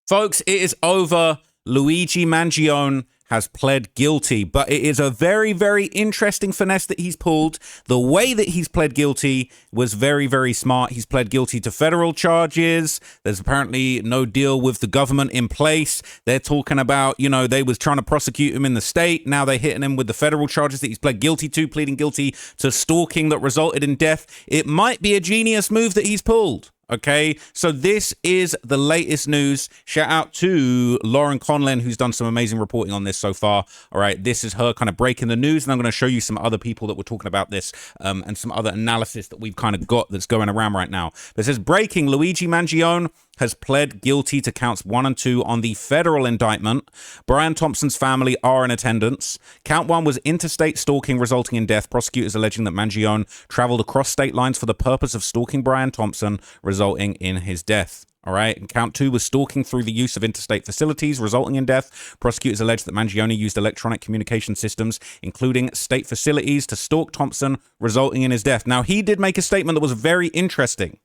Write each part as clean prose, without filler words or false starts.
Folks, it is over. Luigi Mangione has pled guilty, but it is a very, very interesting finesse that he's pulled. The way that he's pled guilty was very, very smart. He's pled guilty to federal charges. There's apparently no deal with the government in place. They're talking about, they was trying to prosecute him in the state. Now they're hitting him with the federal charges that he's pled guilty to, pleading guilty to stalking that resulted in death. It might be a genius move that he's pulled. Okay, so this is the latest news. Shout out to Lauren Conlin, who's done some amazing reporting on this so far. All right, this is her kind of breaking the news, and I'm going to show you some other people that were talking about this and some other analysis that we've kind of got that's going around right now. This is breaking. Luigi Mangione has pled guilty to counts 1 and 2 on the federal indictment. Brian Thompson's family are in attendance. Count 1 was interstate stalking resulting in death. Prosecutors alleging that Mangione traveled across state lines for the purpose of stalking Brian Thompson, resulting in his death. All right. And count 2 was stalking through the use of interstate facilities, resulting in death. Prosecutors alleged that Mangione used electronic communication systems, including state facilities, to stalk Thompson, resulting in his death. Now, he did make a statement that was very interesting.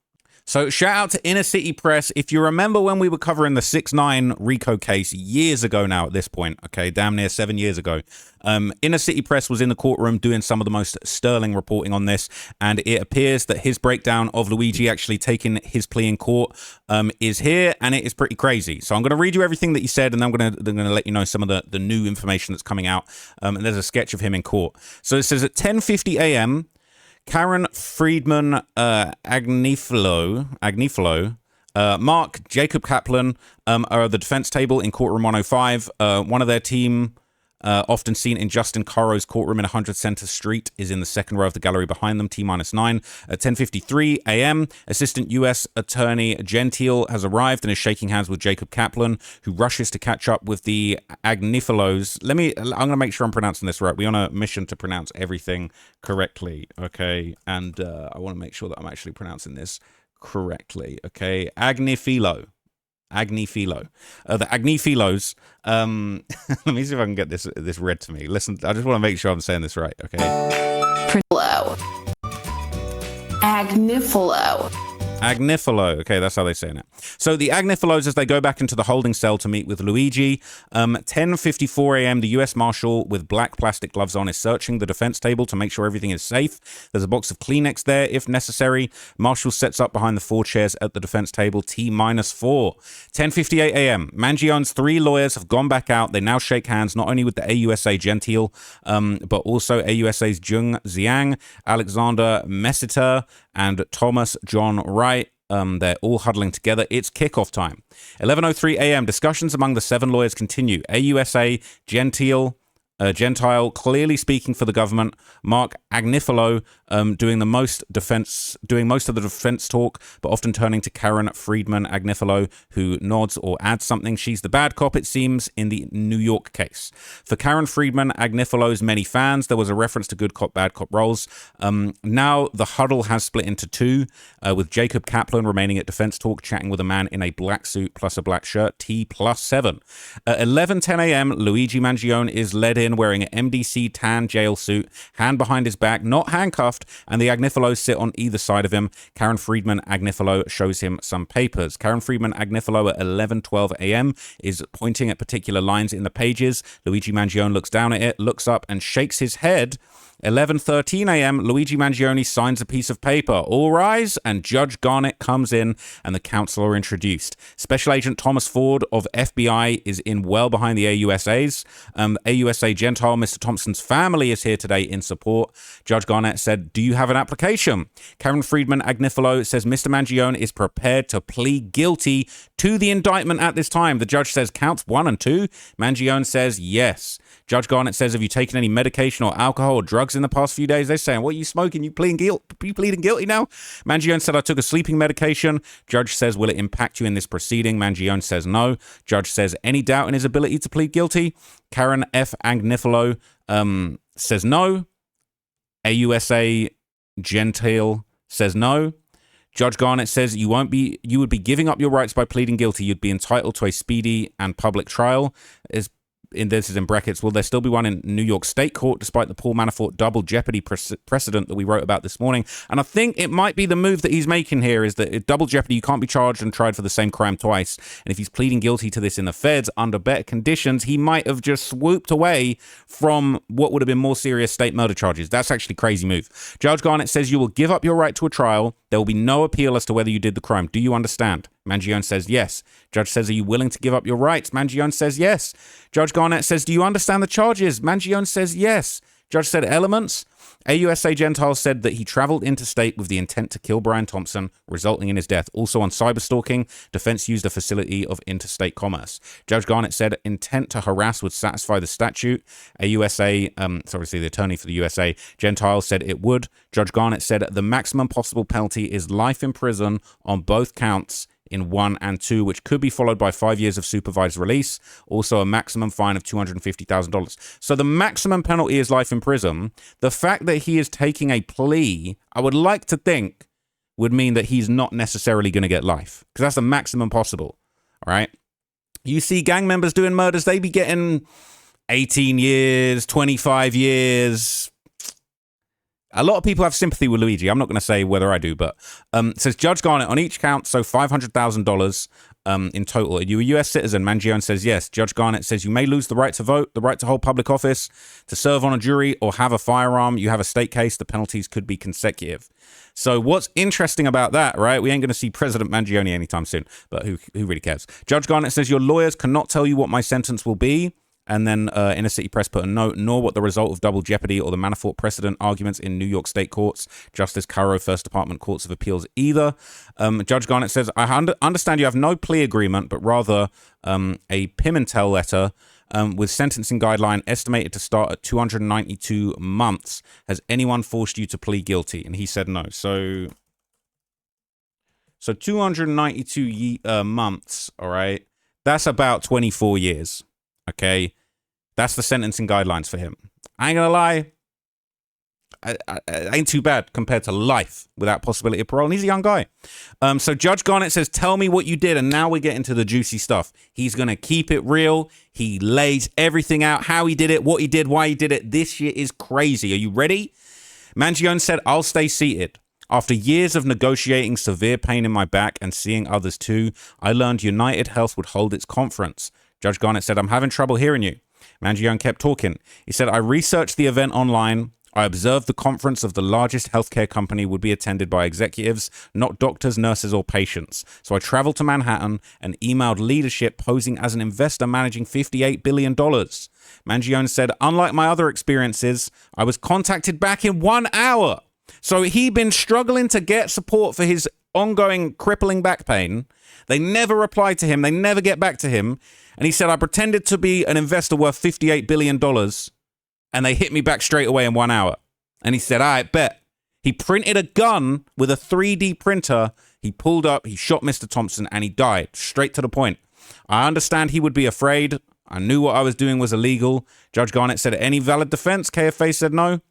So shout out to Inner City Press. If you remember when we were covering the 6ix9ine RICO case years ago now at this point, okay, damn near 7 years ago, Inner City Press was in the courtroom doing some of the most sterling reporting on this, and it appears that his breakdown of Luigi actually taking his plea in court is here, and it is pretty crazy. So I'm going to read you everything that he said, and then I'm going to let you know some of the new information that's coming out, and there's a sketch of him in court. So it says at 10:50 a.m., Karen Friedman Agnifilo, Mark Jacob Kaplan are at the defense table in courtroom 105. One of their team, often seen in Justin Caro's courtroom in 100 Center Street, is in the second row of the gallery behind them, T-9. At 10:53 a.m., Assistant U.S. Attorney Gentile has arrived and is shaking hands with Jacob Kaplan, who rushes to catch up with the Agnifilos. I'm going to make sure I'm pronouncing this right. We're on a mission to pronounce everything correctly, okay? And I want to make sure that I'm actually pronouncing this correctly, okay? Agnifilo. The Agnifilos. Let me see if I can get this read to me. Listen, I just want to make sure I'm saying this right, okay? Agnifilo. Okay, that's how they're saying it. So the Agnifilos, as they go back into the holding cell to meet with Luigi, 10:54 a.m., the U.S. Marshal with black plastic gloves on is searching the defense table to make sure everything is safe. There's a box of Kleenex there if necessary. Marshal sets up behind the 4 chairs at the defense table, T-4. 10:58 a.m., Mangione's 3 lawyers have gone back out. They now shake hands not only with the AUSA Gentile, but also AUSA's Jung Xiang, Alexander Messiter, and Thomas John Wright. They're all huddling together. It's kickoff time. 11:03 a.m. Discussions among the 7 lawyers continue. AUSA Gentile, clearly speaking for the government. Mark Agnifilo doing most of the defense talk, but often turning to Karen Friedman Agnifilo, who nods or adds something. She's the bad cop, it seems, in the New York case. For Karen Friedman Agnifilo's many fans, there was a reference to good cop, bad cop roles. Now the huddle has split into 2, with Jacob Kaplan remaining at defense talk, chatting with a man in a black suit plus a black shirt, T+7. At 11:10 a.m., Luigi Mangione is led in wearing an MDC tan jail suit, hand behind his back, not handcuffed, and the Agnifilos sit on either side of him. Karen Friedman Agnifilo shows him some papers. Karen Friedman Agnifilo at 11:12 a.m. is pointing at particular lines in the pages. Luigi Mangione looks down at it, looks up, and shakes his head. 11:13 a.m., Luigi Mangione signs a piece of paper. All rise, and Judge Garnett comes in, and the counsel are introduced. Special Agent Thomas Ford of FBI is in well behind the AUSAs. AUSA Gentile, Mr. Thompson's family is here today in support. Judge Garnett said, "Do you have an application?" Karen Friedman Agnifilo says Mr. Mangione is prepared to plead guilty to the indictment at this time. The judge says counts 1 and 2. Mangione says yes. Judge Garnett says, have you taken any medication or alcohol or drugs in the past few days? They're saying, what are you smoking? You pleading guilty now? Mangione said, I took a sleeping medication. Judge says, will it impact you in this proceeding? Mangione says no. Judge says, any doubt in his ability to plead guilty? Karen F. Agnifilo says no. AUSA Gentile says no. Judge Garnett says you would be giving up your rights by pleading guilty. You'd be entitled to a speedy and public trial. this is in brackets, will there still be one in New York State court despite the Paul Manafort double jeopardy precedent that we wrote about this morning? And I think it might be the move that he's making here is that double jeopardy, you can't be charged and tried for the same crime twice. And if he's pleading guilty to this in the feds under better conditions, he might have just swooped away from what would have been more serious state murder charges. That's actually a crazy move. Judge Garnett says you will give up your right to a trial. There will be no appeal as to whether you did the crime. Do you understand? Mangione says yes. Judge says, are you willing to give up your rights? Mangione says yes. Judge Garnett says, do you understand the charges? Mangione says yes. Judge said elements. AUSA Gentile said that he traveled interstate with the intent to kill Brian Thompson, resulting in his death. Also on cyberstalking, defense used a facility of interstate commerce. Judge Garnett said intent to harass would satisfy the statute. AUSA, it's obviously the attorney for the USA, Gentile said it would. Judge Garnett said the maximum possible penalty is life in prison on both counts in 1 and 2, which could be followed by 5 years of supervised release. Also, a maximum fine of $250,000. So the maximum penalty is life in prison. The fact that he is taking a plea, I would like to think, would mean that he's not necessarily going to get life, because that's the maximum possible. All right. You see gang members doing murders, they be getting 18 years, 25 years. A lot of people have sympathy with Luigi. I'm not going to say whether I do, but it says Judge Garnett on each count, so $500,000 in total. Are you a U.S. citizen? Mangione says yes. Judge Garnett says you may lose the right to vote, the right to hold public office, to serve on a jury, or have a firearm. You have a state case. The penalties could be consecutive. So what's interesting about that, right? We ain't going to see President Mangione anytime soon, but who really cares? Judge Garnett says your lawyers cannot tell you what my sentence will be. And then Inner City Press put a note, nor what the result of double jeopardy or the Manafort precedent arguments in New York State courts, Justice Caro First Department Courts of Appeals either. Judge Garnett says, I understand you have no plea agreement, but rather a Pimentel letter with sentencing guideline estimated to start at 292 months. Has anyone forced you to plead guilty? And he said no. So 292 months, all right? That's about 24 years. Okay, that's the sentencing guidelines for him. I ain't gonna lie, ain't too bad compared to life without possibility of parole. And he's a young guy. So Judge Garnett says, tell me what you did. And now we get into the juicy stuff. He's gonna keep it real. He lays everything out, how he did it, what he did, why he did it. This shit is crazy. Are you ready? Mangione said, I'll stay seated. After years of negotiating severe pain in my back and seeing others too, I learned United Health would hold its conference. Judge Garnett said, I'm having trouble hearing you. Mangione kept talking. He said, I researched the event online. I observed the conference of the largest healthcare company would be attended by executives, not doctors, nurses, or patients. So I traveled to Manhattan and emailed leadership posing as an investor managing $58 billion. Mangione said, unlike my other experiences, I was contacted back in 1 hour. So he'd been struggling to get support for his ongoing crippling back pain. They never replied to him. They never get back to him. And he said, I pretended to be an investor worth $58 billion, and they hit me back straight away in 1 hour. And he said, I bet. He printed a gun with a 3D printer. He pulled up, he shot Mr. Thompson, and he died. Straight to the point. I understand he would be afraid. I knew what I was doing was illegal. Judge Garnett said, any valid defense? KFA said no.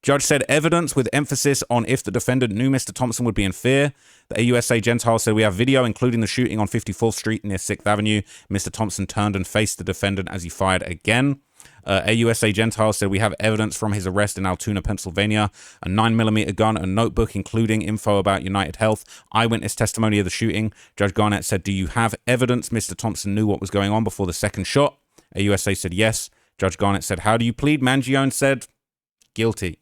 Judge said evidence with emphasis on if the defendant knew Mr. Thompson would be in fear. The AUSA Gentile said we have video, including the shooting on 54th Street near 6th Avenue. Mr. Thompson turned and faced the defendant as he fired again. AUSA Gentile said we have evidence from his arrest in Altoona, Pennsylvania, a 9mm gun, a notebook, including info about United Health, eyewitness testimony of the shooting. Judge Garnett said, do you have evidence Mr. Thompson knew what was going on before the second shot? AUSA said yes. Judge Garnett said, how do you plead? Mangione said, guilty.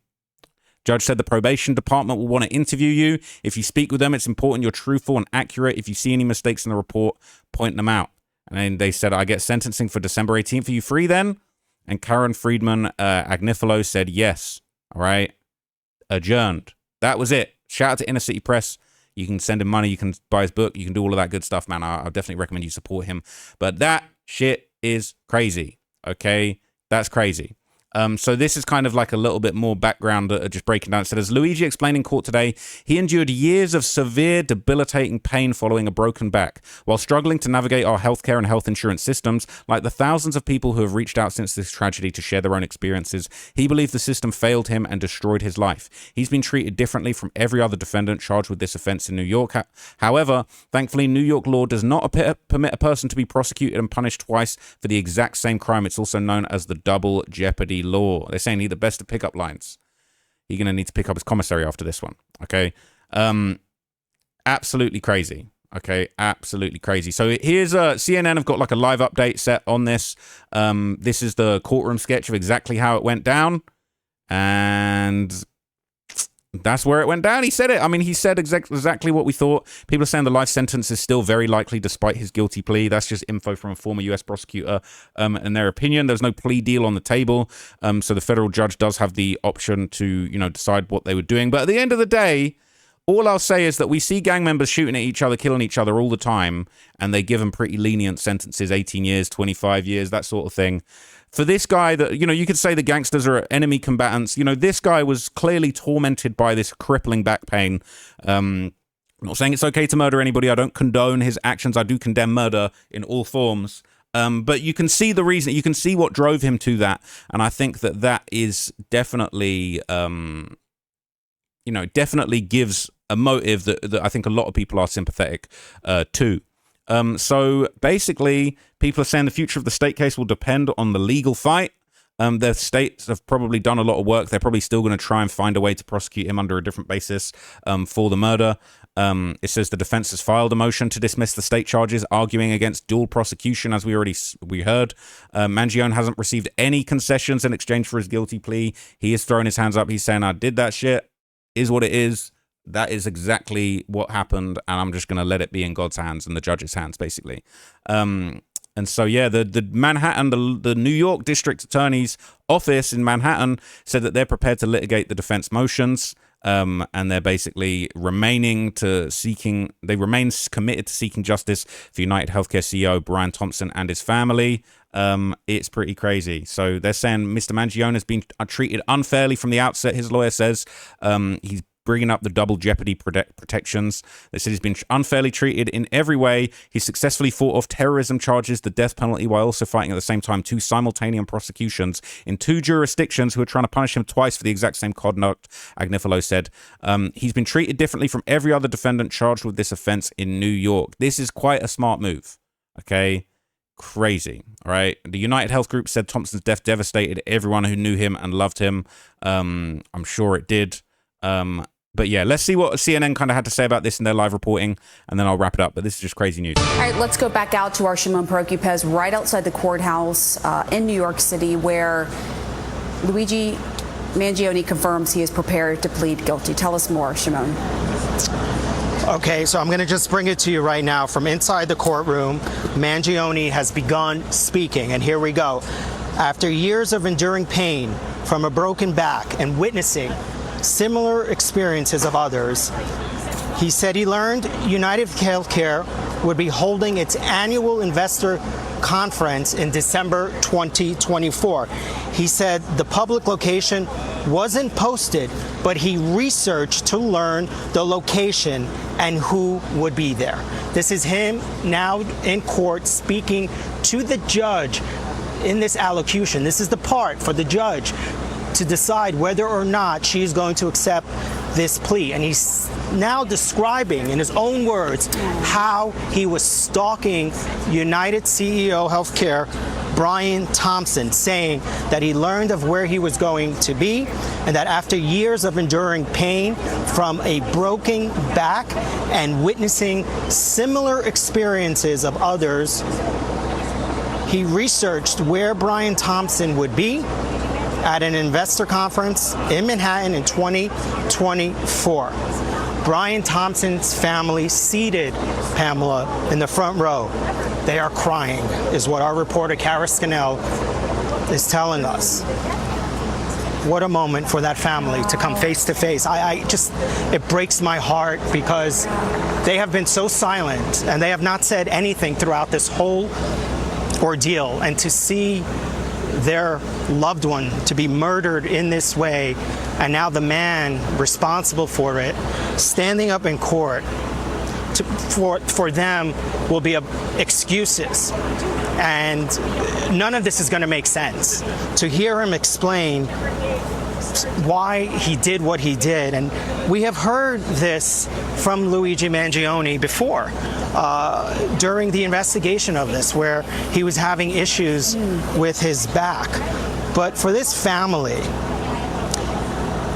Judge said the probation department will want to interview you. If you speak with them, it's important you're truthful and accurate. If you see any mistakes in the report, point them out. And then they said, I get sentencing for December 18th. Are you free then? And Karen Friedman Agnifilo said yes. All right. Adjourned. That was it. Shout out to Inner City Press. You can send him money. You can buy his book. You can do all of that good stuff, man. I definitely recommend you support him. But that shit is crazy. Okay. That's crazy. So this is kind of like a little bit more background, just breaking down. It said, as Luigi explained in court today, he endured years of severe, debilitating pain following a broken back, while struggling to navigate our healthcare and health insurance systems. Like the thousands of people who have reached out since this tragedy to share their own experiences, he believed the system failed him and destroyed his life. He's been treated differently from every other defendant charged with this offense in New York. However, thankfully, New York law does not permit a person to be prosecuted and punished twice for the exact same crime. It's also known as the double jeopardy law. They're saying he's the best to pick up lines. You're going to need to pick up his commissary after this one. Okay. Absolutely crazy. Okay. Absolutely crazy. So here's CNN have got like a live update set on this. This is the courtroom sketch of exactly how it went down. And that's where it went down. He said it. I mean, he said exactly what we thought. People are saying the life sentence is still very likely despite his guilty plea. That's just info from a former U.S. prosecutor and their opinion. There's no plea deal on the table. So the federal judge does have the option to, you know, decide what they were doing. But at the end of the day, all I'll say is that we see gang members shooting at each other, killing each other all the time, and they give them pretty lenient sentences, 18 years, 25 years, that sort of thing. For this guy that, you know, you could say the gangsters are enemy combatants. You know, this guy was clearly tormented by this crippling back pain. I'm not saying it's okay to murder anybody. I don't condone his actions. I do condemn murder in all forms. But you can see the reason. You can see what drove him to that. And I think that that is definitely, you know, definitely gives a motive that I think a lot of people are sympathetic to. So basically, people are saying the future of the state case will depend on the legal fight. The states have probably done a lot of work. They're probably still going to try and find a way to prosecute him under a different basis for the murder. It says the defense has filed a motion to dismiss the state charges, arguing against dual prosecution, as we heard. Mangione hasn't received any concessions in exchange for his guilty plea. He is throwing his hands up. He's saying, I did that shit. Is what it is. That is exactly what happened, and I'm just going to let it be in God's hands and the judge's hands, basically. And so, yeah, the Manhattan, the New York District Attorney's Office in Manhattan said that they're prepared to litigate the defense motions, and they're basically remain committed to seeking justice for United Healthcare CEO Brian Thompson and his family. It's pretty crazy. So they're saying Mr. Mangione has been treated unfairly from the outset, his lawyer says. He's bringing up the double jeopardy protections. They said he's been unfairly treated in every way. He successfully fought off terrorism charges, the death penalty, while also fighting at the same time 2 simultaneous prosecutions in 2 jurisdictions who are trying to punish him twice for the exact same conduct, Agnifilo said. He's been treated differently from every other defendant charged with this offense in New York. This is quite a smart move. Okay? Crazy. All right? The United Health Group said Thompson's death devastated everyone who knew him and loved him. I'm sure it did. But yeah, let's see what CNN kind of had to say about this in their live reporting, and then I'll wrap it up. But this is just crazy news. All right, let's go back out to our Shimon Prokupez right outside the courthouse in New York City, where Luigi Mangione confirms he is prepared to plead guilty. Tell us more, Shimon. Okay, so I'm going to just bring it to you right now from inside the courtroom. Mangione has begun speaking, and here we go. After years of enduring pain from a broken back and witnessing similar experiences of others, he said he learned United Healthcare would be holding its annual investor conference in December 2024. He said the public location wasn't posted, but he researched to learn the location and who would be there. This is him now in court speaking to the judge in this allocution. This is the part for the judge to decide whether or not she's going to accept this plea. And he's now describing in his own words how he was stalking United CEO Healthcare Brian Thompson, saying that he learned of where he was going to be and that after years of enduring pain from a broken back and witnessing similar experiences of others, he researched where Brian Thompson would be at an investor conference in Manhattan in 2024. Brian Thompson's family seated Pamela in the front row. They are crying, is what our reporter Kara Scannell is telling us. What a moment for that family to come face to face. It breaks my heart because they have been so silent and they have not said anything throughout this whole ordeal. And to see their loved one to be murdered in this way, and now the man responsible for it standing up in court for them will be excuses, and none of this is going to make sense. To hear him explain why he did what he did, and we have heard this from Luigi Mangione before during the investigation of this, where he was having issues with his back. But for this family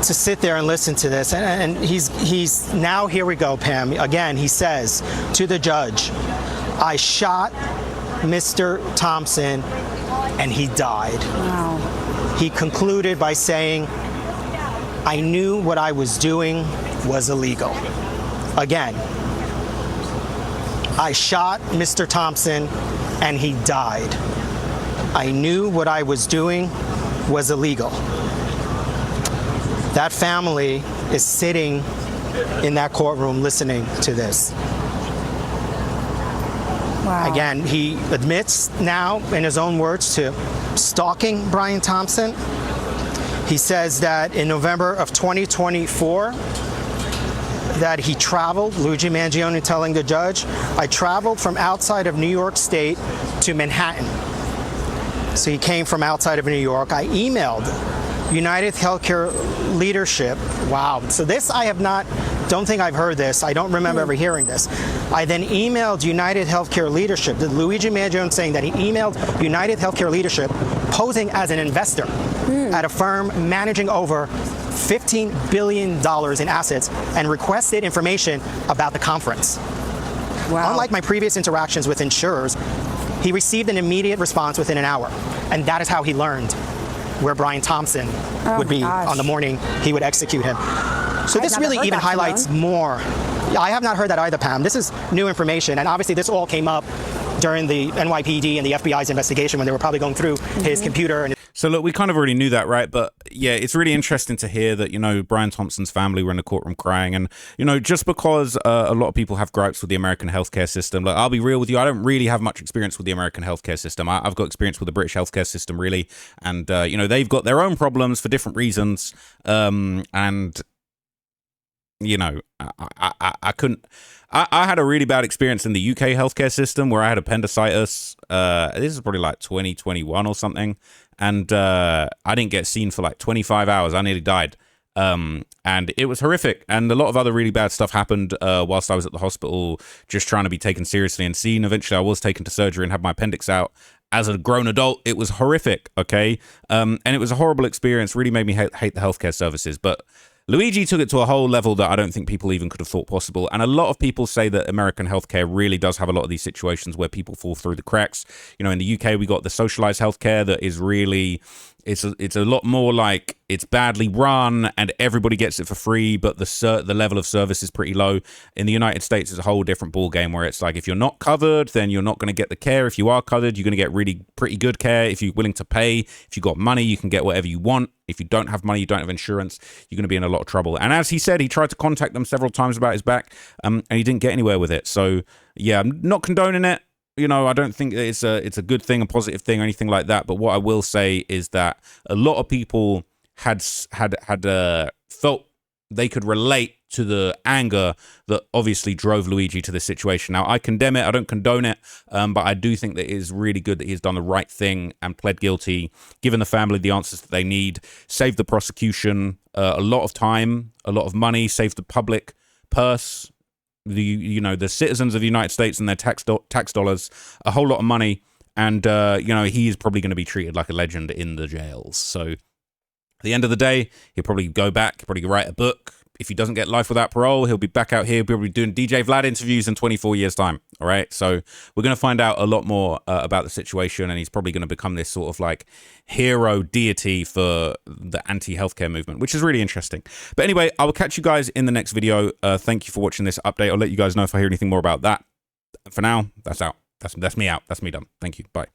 to sit there and listen to this, and he's now, here we go, Pam, again, he says to the judge, I shot Mr. Thompson and he died. Wow. He concluded by saying, I knew what I was doing was illegal. Again, I shot Mr. Thompson and he died. I knew what I was doing was illegal. That family is sitting in that courtroom listening to this. Wow. Again, he admits now, in his own words, to stalking Brian Thompson. He says that in November of 2024, that he traveled, Luigi Mangione telling the judge, I traveled from outside of New York State to Manhattan. So he came from outside of New York. I emailed United Healthcare leadership. Wow. So this I don't think I've heard this. I don't remember ever hearing this. I then emailed United Healthcare leadership, Luigi Mangione saying that he emailed United Healthcare leadership posing as an investor at a firm managing over $15 billion in assets and requested information about the conference. Wow. Unlike my previous interactions with insurers, he received an immediate response within an hour. And that is how he learned where Brian Thompson would be on the morning he would execute him. So this really even highlights more. I have not heard that either, Pam. This is new information, and obviously this all came up during the NYPD and the FBI's investigation when they were probably going through his computer. So look, we kind of already knew that, right? But yeah, it's really interesting to hear that, you know, Brian Thompson's family were in the courtroom crying. And, you know, just because a lot of people have gripes with the American healthcare system, like, I'll be real with you, I don't really have much experience with the American healthcare system. I've got experience with the British healthcare system, really. And, you know, they've got their own problems for different reasons. And, you know, I couldn't... I had a really bad experience in the UK healthcare system where I had appendicitis. This is probably like 2021 or something. And I didn't get seen for like 25 hours. I nearly died. And it was horrific. And a lot of other really bad stuff happened whilst I was at the hospital, just trying to be taken seriously and seen. Eventually, I was taken to surgery and had my appendix out. As a grown adult, it was horrific, okay? And it was a horrible experience, really made me hate the healthcare services. But Luigi took it to a whole level that I don't think people even could have thought possible. And a lot of people say that American healthcare really does have a lot of these situations where people fall through the cracks. You know, in the UK, we got the socialized healthcare that is really... It's a lot more like it's badly run and everybody gets it for free, but the level of service is pretty low. In the United States, it's a whole different ball game where it's like if you're not covered, then you're not going to get the care. If you are covered, you're going to get really pretty good care. If you're willing to pay, if you got money, you can get whatever you want. If you don't have money, you don't have insurance, you're going to be in a lot of trouble. And as he said, he tried to contact them several times about his back, and he didn't get anywhere with it. So yeah, I'm not condoning it. You know, I don't think it's a good thing, a positive thing, or anything like that. But what I will say is that a lot of people had felt they could relate to the anger that obviously drove Luigi to this situation. Now, I condemn it. I don't condone it. But I do think that it is really good that he's done the right thing and pled guilty, given the family the answers that they need, saved the prosecution a lot of time, a lot of money, saved the public purse. The citizens of the United States and their tax dollars, a whole lot of money, and he is probably going to be treated like a legend in the jails. So at the end of the day, he'll probably go back, probably write a book. If he doesn't get life without parole, he'll be back out here, probably doing DJ Vlad interviews in 24 years' time. All right, so we're going to find out a lot more about the situation, and he's probably going to become this sort of like hero deity for the anti-healthcare movement, which is really interesting. But anyway, I will catch you guys in the next video. Thank you for watching this update. I'll let you guys know if I hear anything more about that. For now, that's out. That's me out. That's me done. Thank you. Bye.